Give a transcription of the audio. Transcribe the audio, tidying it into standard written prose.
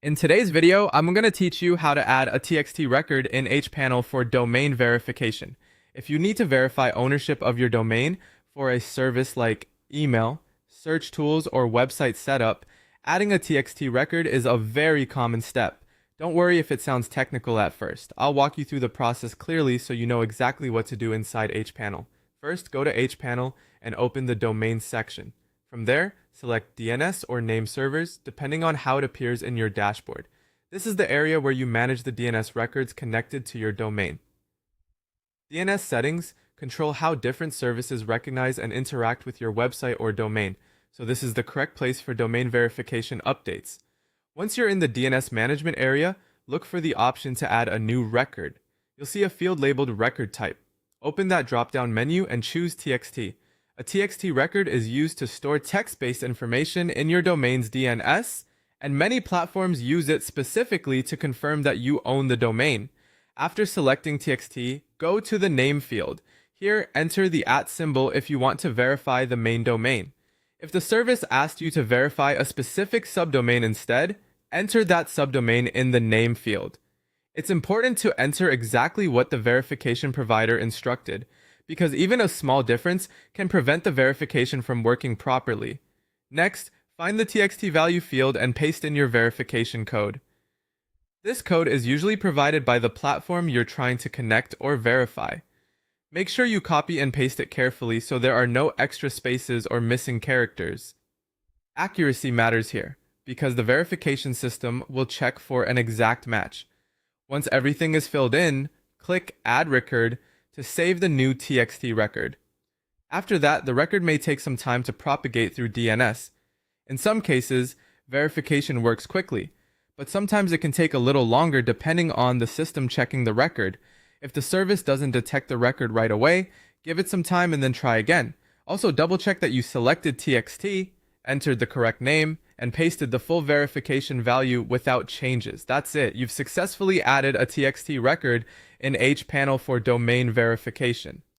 In today's video, I'm going to teach you how to add a TXT record in hPanel for domain verification. If you need to verify ownership of your domain for a service like email, search tools, or website setup, adding a TXT record is a very common step. Don't worry if it sounds technical at first. I'll walk you through the process clearly so you know exactly what to do inside hPanel. First, go to hPanel and open the domain section. From there, select DNS or name servers, depending on how it appears in your dashboard. This is the area where you manage the DNS records connected to your domain. DNS settings control how different services recognize and interact with your website or domain, so this is the correct place for domain verification updates. Once you're in the DNS management area, look for the option to add a new record. You'll see a field labeled record type. Open that drop-down menu and choose TXT. A TXT record is used to store text-based information in your domain's DNS, and many platforms use it specifically to confirm that you own the domain. After selecting TXT, go to the name field. Here, enter the @ symbol if you want to verify the main domain. If the service asked you to verify a specific subdomain instead, enter that subdomain in the name field. It's important to enter exactly what the verification provider instructed, because even a small difference can prevent the verification from working properly. Next, find the TXT value field and paste in your verification code. This code is usually provided by the platform you're trying to connect or verify. Make sure you copy and paste it carefully so there are no extra spaces or missing characters. Accuracy matters here, because the verification system will check for an exact match. Once everything is filled in, click Add Record to save the new TXT record. After that, the record may take some time to propagate through DNS. In some cases, verification works quickly, but sometimes it can take a little longer depending on the system checking the record. If the service doesn't detect the record right away, give it some time and then try again. Also, double check that you selected TXT, entered the correct name, and pasted the full verification value without changes. That's it. You've successfully added a TXT record in hPanel for domain verification.